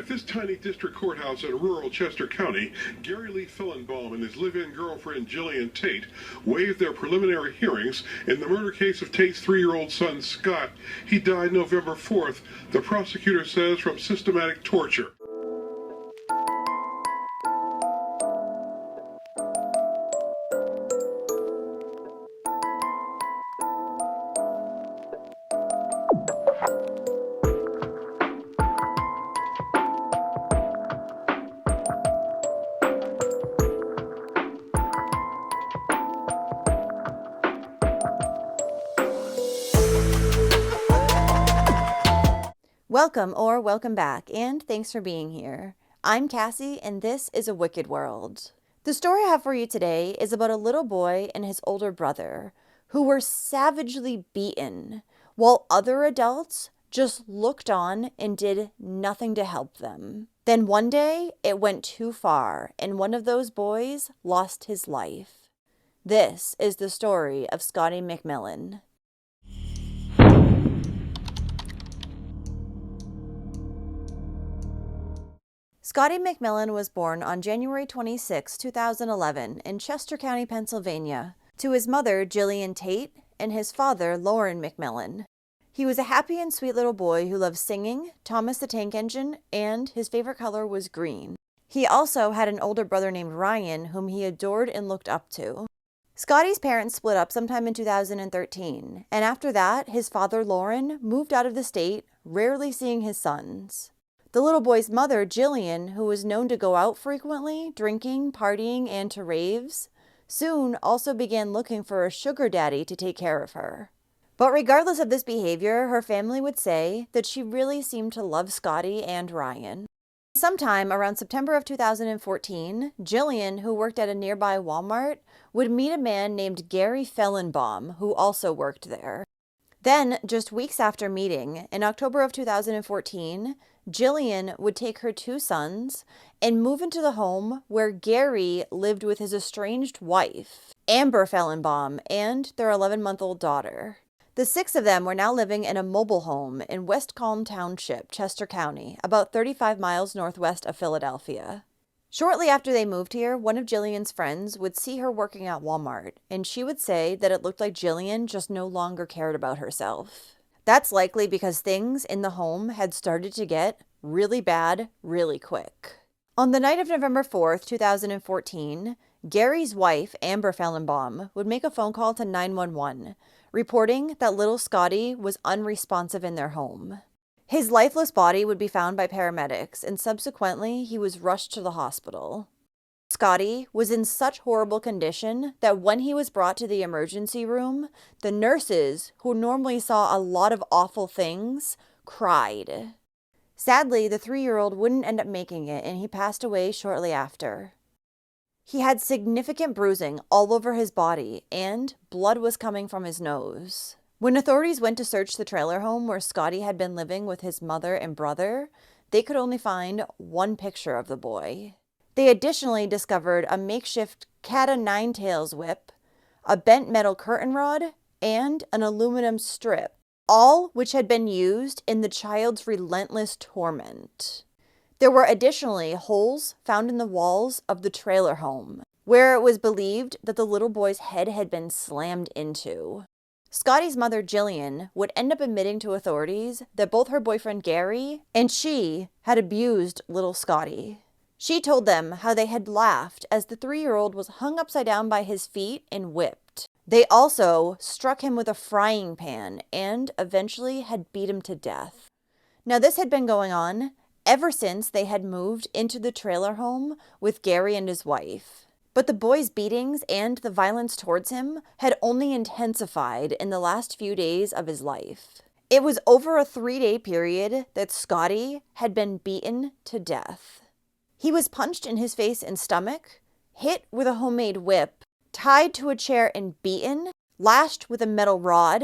At this tiny district courthouse in rural Chester County, Gary Lee Fillenbaum and his live-in girlfriend Jillian Tate waived their preliminary hearings in the murder case of Tate's 3-year-old son Scott. He died November 4th, the prosecutor says, from systematic torture. Welcome back, and thanks for being here. I'm Cassie, and this is A Wicked World. The story I have for you today is about a little boy and his older brother who were savagely beaten while other adults just looked on and did nothing to help them. Then one day, it went too far, and one of those boys lost his life. This is the story of Scotty McMillan. Scotty McMillan was born on January 26, 2011, in Chester County, Pennsylvania, to his mother, Jillian Tate, and his father, Lauren McMillan. He was a happy and sweet little boy who loved singing, Thomas the Tank Engine, and his favorite color was green. He also had an older brother named Ryan, whom he adored and looked up to. Scotty's parents split up sometime in 2013, and after that, his father, Lauren, moved out of the state, rarely seeing his sons. The little boy's mother, Jillian, who was known to go out frequently, drinking, partying, and to raves, soon also began looking for a sugar daddy to take care of her. But regardless of this behavior, her family would say that she really seemed to love Scotty and Ryan. Sometime around September of 2014, Jillian, who worked at a nearby Walmart, would meet a man named Gary Fillenbaum, who also worked there. Then, just weeks after meeting, in October of 2014, Jillian would take her 2 sons and move into the home where Gary lived with his estranged wife, Amber Fillenbaum, and their 11-month-old daughter. The 6 of them were now living in a mobile home in West Calm Township, Chester County, about 35 miles northwest of Philadelphia. Shortly after they moved here, one of Jillian's friends would see her working at Walmart, and she would say that it looked like Jillian just no longer cared about herself. That's likely because things in the home had started to get really bad really quick. On the night of November 4th, 2014, Gary's wife, Amber Fillenbaum, would make a phone call to 911, reporting that little Scotty was unresponsive in their home. His lifeless body would be found by paramedics, and subsequently he was rushed to the hospital. Scotty was in such horrible condition that when he was brought to the emergency room, the nurses, who normally saw a lot of awful things, cried. Sadly, the 3-year-old wouldn't end up making it, and he passed away shortly after. He had significant bruising all over his body, and blood was coming from his nose. When authorities went to search the trailer home where Scotty had been living with his mother and brother, they could only find one picture of the boy. They additionally discovered a makeshift cat-o'-nine-tails whip, a bent metal curtain rod, and an aluminum strip, all which had been used in the child's relentless torment. There were additionally holes found in the walls of the trailer home, where it was believed that the little boy's head had been slammed into. Scotty's mother, Jillian, would end up admitting to authorities that both her boyfriend, Gary, and she had abused little Scotty. She told them how they had laughed as the 3-year-old was hung upside down by his feet and whipped. They also struck him with a frying pan and eventually had beat him to death. Now, this had been going on ever since they had moved into the trailer home with Gary and his wife. But the boy's beatings and the violence towards him had only intensified in the last few days of his life. It was over a 3-day period that Scotty had been beaten to death. He was punched in his face and stomach, hit with a homemade whip, tied to a chair and beaten, lashed with a metal rod,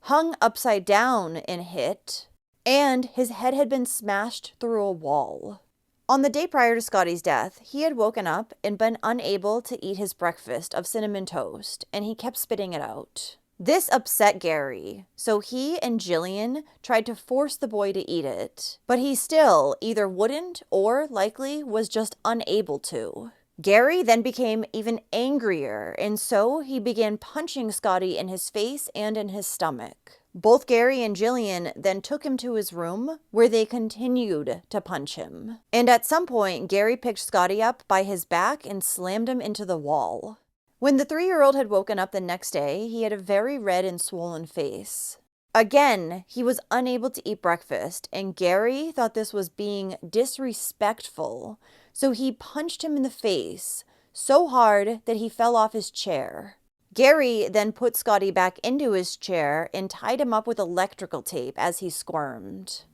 hung upside down and hit, and his head had been smashed through a wall. On the day prior to Scotty's death, he had woken up and been unable to eat his breakfast of cinnamon toast, and he kept spitting it out. This upset Gary, so he and Jillian tried to force the boy to eat it, but he still either wouldn't or likely was just unable to. Gary then became even angrier, and so he began punching Scotty in his face and in his stomach. Both Gary and Jillian then took him to his room, where they continued to punch him. And at some point, Gary picked Scotty up by his back and slammed him into the wall. When the 3-year-old had woken up the next day, he had a very red and swollen face. Again, he was unable to eat breakfast, and Gary thought this was being disrespectful, so he punched him in the face so hard that he fell off his chair. Gary then put Scotty back into his chair and tied him up with electrical tape as he squirmed.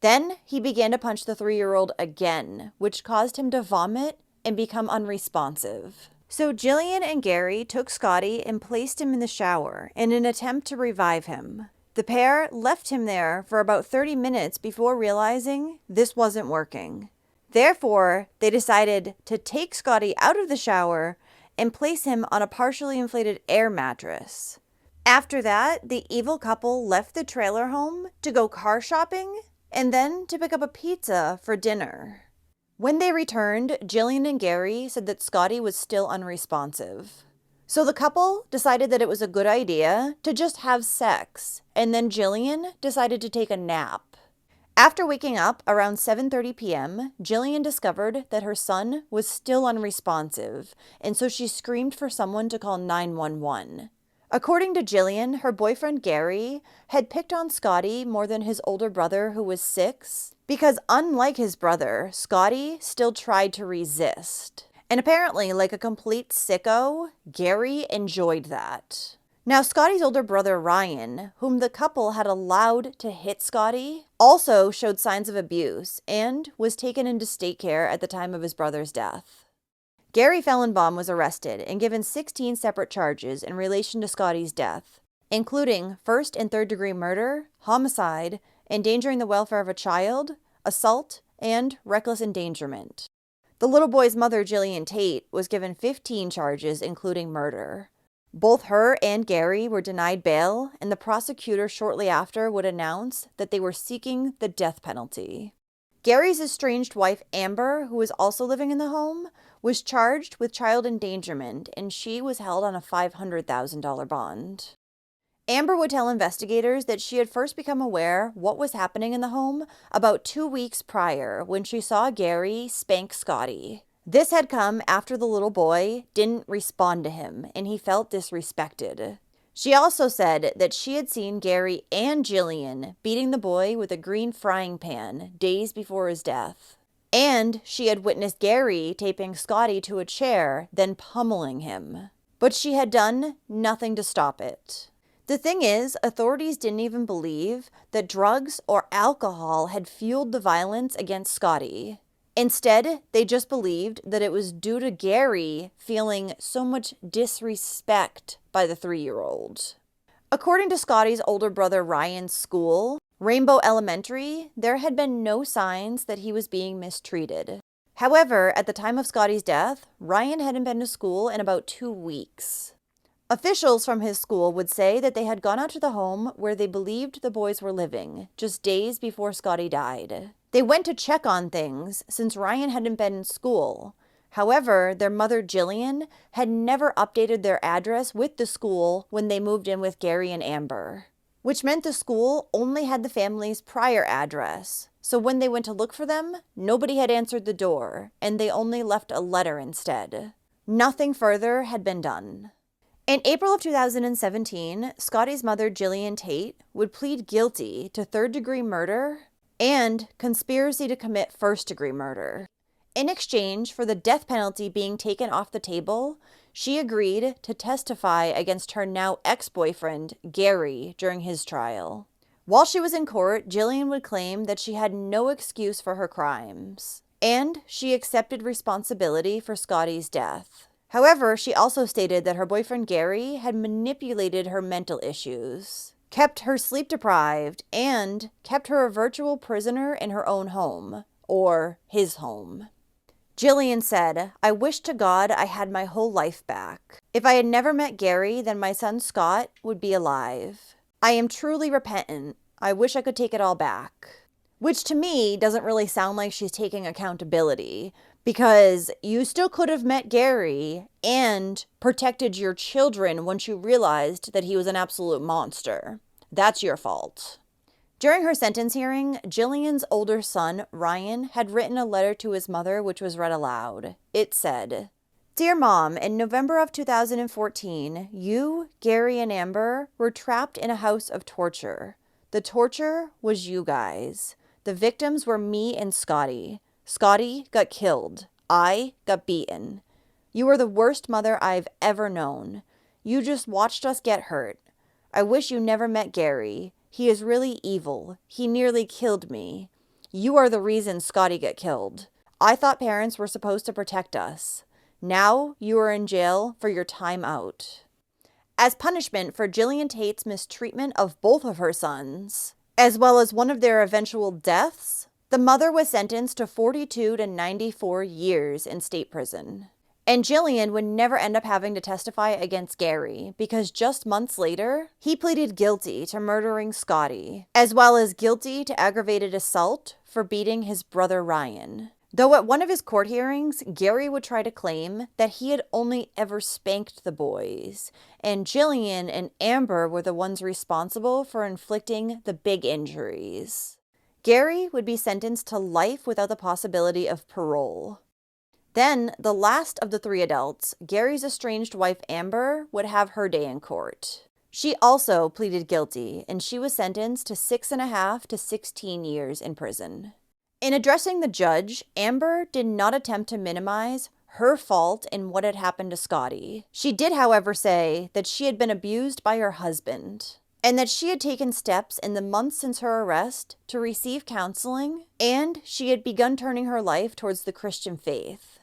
Then he began to punch the 3-year-old again, which caused him to vomit and become unresponsive. So Jillian and Gary took Scotty and placed him in the shower in an attempt to revive him. The pair left him there for about 30 minutes before realizing this wasn't working. Therefore, they decided to take Scotty out of the shower and place him on a partially inflated air mattress. After that, the evil couple left the trailer home to go car shopping and then to pick up a pizza for dinner. When they returned, Jillian and Gary said that Scotty was still unresponsive. So the couple decided that it was a good idea to just have sex, and then Jillian decided to take a nap. After waking up around 7:30 p.m., Jillian discovered that her son was still unresponsive, and so she screamed for someone to call 911. According to Jillian, her boyfriend Gary had picked on Scotty more than his older brother, who was 6, because unlike his brother, Scotty still tried to resist. And apparently, like a complete sicko, Gary enjoyed that. Now, Scotty's older brother Ryan, whom the couple had allowed to hit Scotty, also showed signs of abuse and was taken into state care at the time of his brother's death. Gary Fellenbaum was arrested and given 16 separate charges in relation to Scotty's death, including first and third degree murder, homicide, endangering the welfare of a child, assault, and reckless endangerment. The little boy's mother, Jillian Tate, was given 15 charges, including murder. Both her and Gary were denied bail, and the prosecutor shortly after would announce that they were seeking the death penalty. Gary's estranged wife, Amber, who was also living in the home, was charged with child endangerment, and she was held on a $500,000 bond. Amber would tell investigators that she had first become aware what was happening in the home about 2 weeks prior when she saw Gary spank Scotty. This had come after the little boy didn't respond to him, and he felt disrespected. She also said that she had seen Gary and Jillian beating the boy with a green frying pan days before his death. And she had witnessed Gary taping Scotty to a chair, then pummeling him. But she had done nothing to stop it. The thing is, authorities didn't even believe that drugs or alcohol had fueled the violence against Scotty. Instead, they just believed that it was due to Gary feeling so much disrespect by the 3-year-old. According to Scotty's older brother Ryan's school, Rainbow Elementary, there had been no signs that he was being mistreated. However, at the time of Scotty's death, Ryan hadn't been to school in about 2 weeks. Officials from his school would say that they had gone out to the home where they believed the boys were living, just days before Scotty died. They went to check on things since Ryan hadn't been in school. However, their mother Jillian had never updated their address with the school when they moved in with Gary and Amber, which meant the school only had the family's prior address. So when they went to look for them, nobody had answered the door, and they only left a letter instead. Nothing further had been done. In April of 2017, Scotty's mother, Jillian Tate, would plead guilty to third-degree murder and conspiracy to commit first-degree murder. In exchange for the death penalty being taken off the table, she agreed to testify against her now ex-boyfriend, Gary, during his trial. While she was in court, Jillian would claim that she had no excuse for her crimes, and she accepted responsibility for Scotty's death. However, she also stated that her boyfriend Gary had manipulated her mental issues, kept her sleep deprived, and kept her a virtual prisoner in her own home, or his home. Jillian said, "I wish to God I had my whole life back. If I had never met Gary, then my son Scott would be alive. I am truly repentant. I wish I could take it all back." Which to me doesn't really sound like she's taking accountability, because you still could have met Gary and protected your children once you realized that he was an absolute monster. That's your fault. During her sentence hearing, Jillian's older son, Ryan, had written a letter to his mother which was read aloud. It said, "Dear Mom, in November of 2014, you, Gary, and Amber were trapped in a house of torture. The torture was you guys. The victims were me and Scotty. Scotty got killed. I got beaten. You are the worst mother I've ever known. You just watched us get hurt. I wish you never met Gary. He is really evil. He nearly killed me. You are the reason Scotty got killed. I thought parents were supposed to protect us. Now you are in jail for your time out." As punishment for Jillian Tate's mistreatment of both of her sons, as well as one of their eventual deaths, the mother was sentenced to 42 to 94 years in state prison. And Jillian would never end up having to testify against Gary, because just months later, he pleaded guilty to murdering Scotty, as well as guilty to aggravated assault for beating his brother Ryan. Though at one of his court hearings, Gary would try to claim that he had only ever spanked the boys, and Jillian and Amber were the ones responsible for inflicting the big injuries. Gary would be sentenced to life without the possibility of parole. Then, the last of the three adults, Gary's estranged wife Amber, would have her day in court. She also pleaded guilty, and she was sentenced to 6.5 to 16 years in prison. In addressing the judge, Amber did not attempt to minimize her fault in what had happened to Scotty. She did, however, say that she had been abused by her husband, and that she had taken steps in the months since her arrest to receive counseling, and she had begun turning her life towards the Christian faith.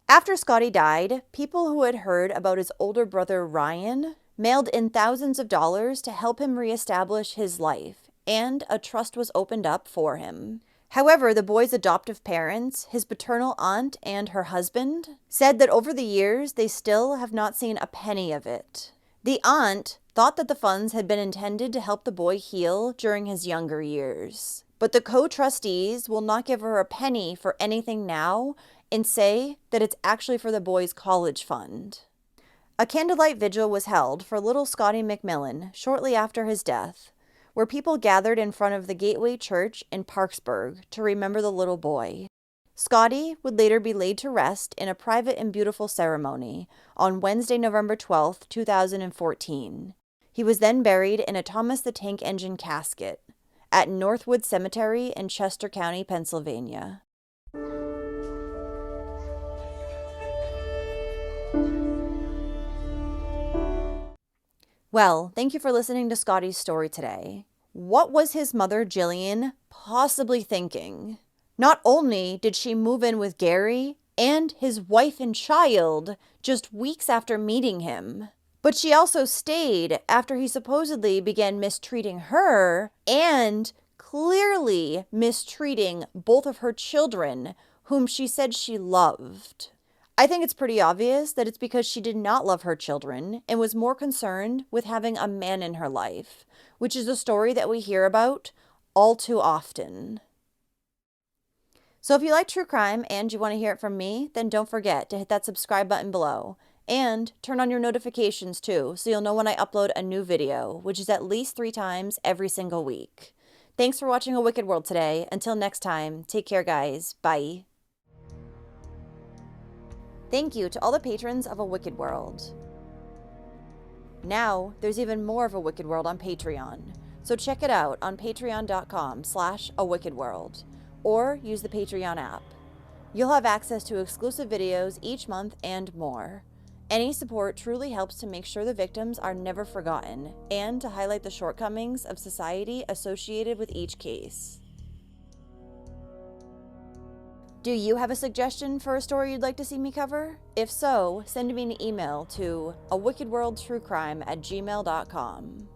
After Scotty died, people who had heard about his older brother Ryan mailed in thousands of dollars to help him reestablish his life, and a trust was opened up for him. However, the boy's adoptive parents, his paternal aunt and her husband, said that over the years they still have not seen a penny of it. The aunt thought that the funds had been intended to help the boy heal during his younger years, but the co-trustees will not give her a penny for anything now and say that it's actually for the boy's college fund. A candlelight vigil was held for little Scotty McMillan shortly after his death, where people gathered in front of the Gateway Church in Parksburg to remember the little boy. Scotty would later be laid to rest in a private and beautiful ceremony on Wednesday, November 12, 2014. He was then buried in a Thomas the Tank Engine casket at Northwood Cemetery in Chester County, Pennsylvania. Well, thank you for listening to Scotty's story today. What was his mother, Jillian, possibly thinking? Not only did she move in with Gary and his wife and child just weeks after meeting him, but she also stayed after he supposedly began mistreating her and clearly mistreating both of her children, whom she said she loved. I think it's pretty obvious that it's because she did not love her children and was more concerned with having a man in her life, which is a story that we hear about all too often. So if you like true crime and you want to hear it from me, then don't forget to hit that subscribe button below and turn on your notifications too, so you'll know when I upload a new video, which is at least 3 times every single week. Thanks for watching A Wicked World today. Until next time, take care guys. Bye. Thank you to all the patrons of A Wicked World. Now, there's even more of A Wicked World on Patreon, so check it out on patreon.com/awickedworld, or use the Patreon app. You'll have access to exclusive videos each month and more. Any support truly helps to make sure the victims are never forgotten, and to highlight the shortcomings of society associated with each case. Do you have a suggestion for a story you'd like to see me cover? If so, send me an email to awickedworldtruecrime@gmail.com.